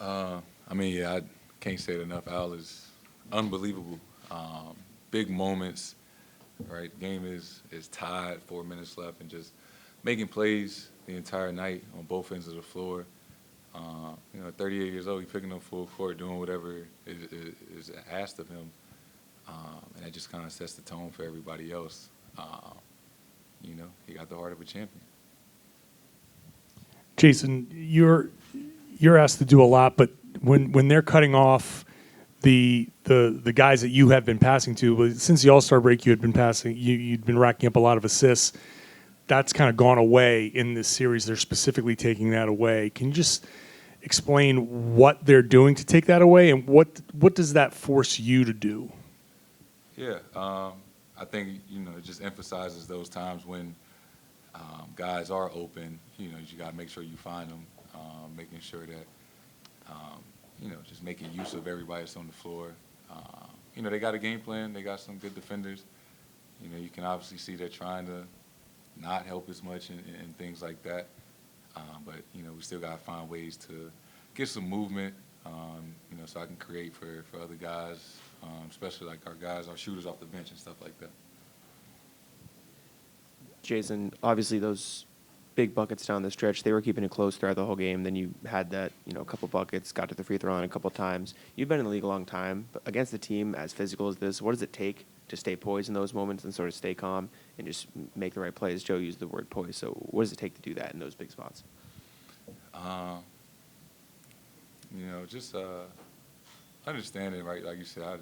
I mean, yeah, I can't say it enough. Al is unbelievable. Big moments, right? Game is tied, 4 minutes left, and just making plays the entire night on both ends of the floor. 38 years old, he's picking up full court, doing whatever is asked of him, and that just kind of sets the tone for everybody else. He got the heart of a champion. Jayson, you're asked to do a lot, but when they're cutting off the guys that you have been passing to, since the All-Star break, you had been passing, you'd been racking up a lot of assists. That's kind of gone away in this series. They're specifically taking that away. Can you just explain what they're doing to take that away, and what does that force you to do? Yeah, I think it just emphasizes those times when guys are open. You got to make sure you find them, making sure that just making use of everybody that's on the floor. They got a game plan. They got some good defenders. You can obviously see they're trying to not help as much and things like that. But we still got to find ways to get some movement, so I can create for other guys, especially like our shooters off the bench and stuff like that. Jayson, obviously those big buckets down the stretch, they were keeping it close throughout the whole game. Then you had that, a couple buckets, got to the free throw line a couple times. You've been in the league a long time, but against a team as physical as this, what does it take to stay poised in those moments and sort of stay calm and just make the right plays? Joe used the word poise. So what does it take to do that in those big spots? Just understanding, right? Like you said,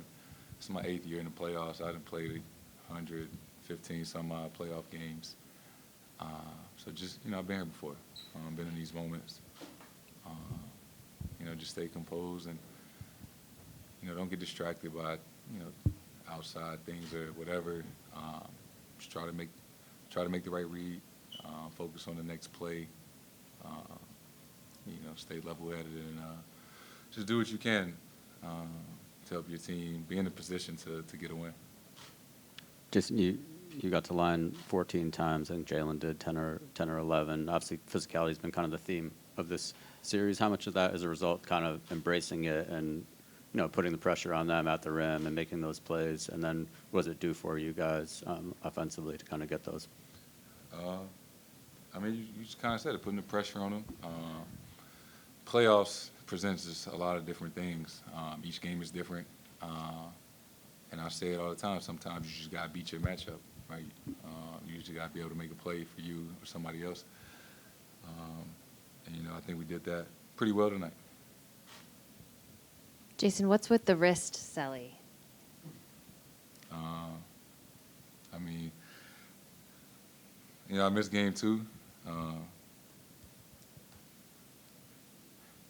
this is my 8th year in the playoffs. I done played 115 some odd playoff games. So just, I've been here before. Been in these moments. Just stay composed and, don't get distracted by, outside things or whatever. Just try to make the right read. Focus on the next play. Stay level-headed and just do what you can to help your team be in a position to get a win. Just you got to line 14 times. I think Jalen did 10 or 11. Obviously, physicality has been kind of the theme of this series. How much of that is a result kind of embracing it and putting the pressure on them at the rim and making those plays? And then what does it do for you guys offensively to kind of get those? You just kind of said it, putting the pressure on them. Playoffs presents us a lot of different things. Each game is different. And I say it all the time, sometimes you just got to beat your matchup, right? You just got to be able to make a play for you or somebody else. I think we did that pretty well tonight. Jayson, what's with the wrist, Selly? I missed game 2.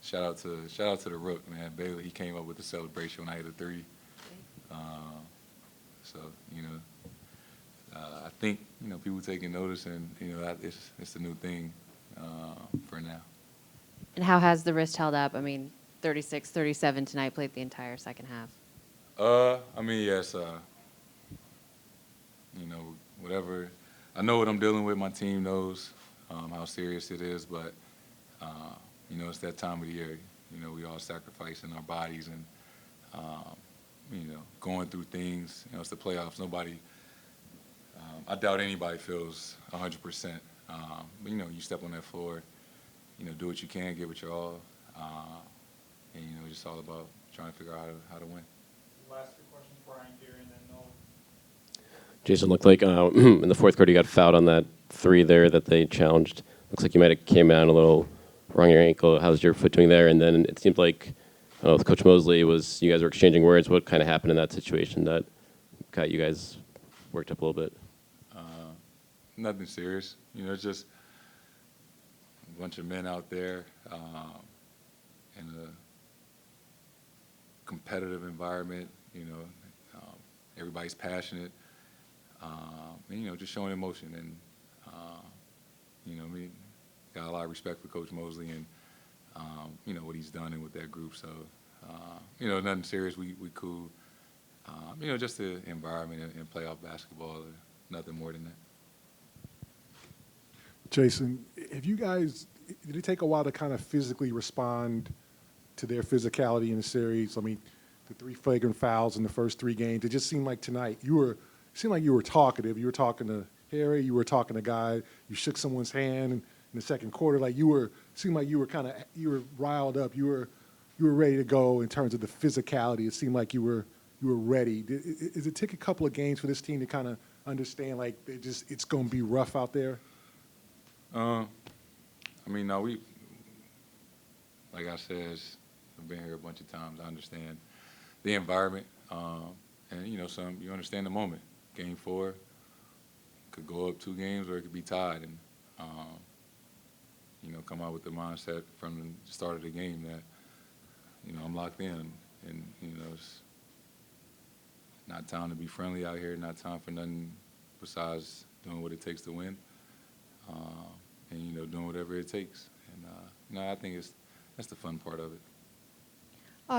Shout out to the Rook, man. Bailey, he came up with the celebration when I hit a 3. I think people taking notice, and it's the new thing for now. And how has the wrist held up? 36, 37 tonight, played the entire second half. Yes. Whatever. I know what I'm dealing with. My team knows how serious it is, but it's that time of the year. We all sacrificing our bodies and going through things. It's the playoffs. Nobody. I doubt anybody feels 100%. But you step on that floor. Do what you can, give it your all, and it's just all about trying to figure out how to win. Last 2 questions, Brian, Gary, and then Noel. Jayson, looked like in the fourth quarter you got fouled on that 3 there that they challenged. Looks like you might have came down a little wrong your ankle. How's your foot doing there? And then it seemed like with Coach Mosley, you guys were exchanging words. What kind of happened in that situation that got you guys worked up a little bit? Nothing serious. It's just a bunch of men out there in a competitive environment. Everybody's passionate. Just showing emotion and got a lot of respect for Coach Mosley and what he's done and with that group. So nothing serious. We cool. Just the environment and playoff basketball. Nothing more than that. Jayson, did it take a while to kind of physically respond to their physicality in the series. I mean, the 3 flagrant fouls in the first 3 games. It just seemed like tonight seemed like you were talkative. You were talking to Harry. You were talking to Guy. You shook someone's hand in the second quarter. Like seemed like you were riled up. You were ready to go in terms of the physicality. It seemed like you were ready. Does it take a couple of games for this team to kind of understand like it's going to be rough out there? I mean, no, like I said, I've been here a bunch of times. I understand the environment, and you understand the moment. Game 4 could go up 2 games, or it could be tied, and come out with the mindset from the start of the game that I'm locked in, and it's not time to be friendly out here. Not time for nothing besides doing what it takes to win, and doing whatever it takes. And I think that's the fun part of it.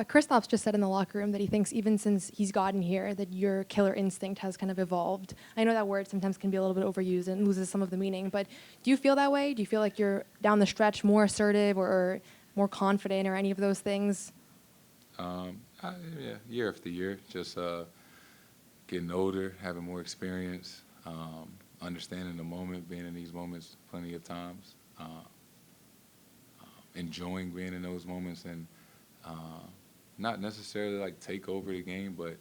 Kristaps just said in the locker room that he thinks even since he's gotten here that your killer instinct has kind of evolved. I know that word sometimes can be a little bit overused and loses some of the meaning, but do you feel that way? Do you feel like you're down the stretch more assertive or more confident or any of those things? Yeah, year after year, just getting older, having more experience, understanding the moment, being in these moments plenty of times, enjoying being in those moments, and not necessarily like take over the game, but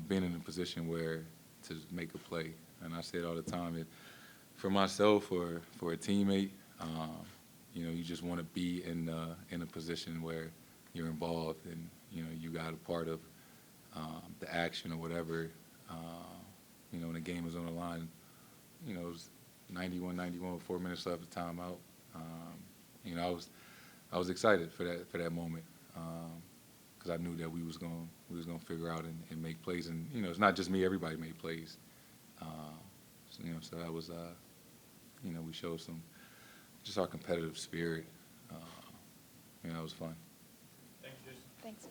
being in a position where to make a play. And I say it all the time. For myself or for a teammate, you just want to be in a position where you're involved and you got a part of the action or whatever. When the game is on the line, it was 91, with 4 minutes left of timeout. I was excited for that moment. Because I knew that we was gonna figure out and make plays, and it's not just me. Everybody made plays. So that was we showed just our competitive spirit. That was fun. Thank you, Jason. Thanks.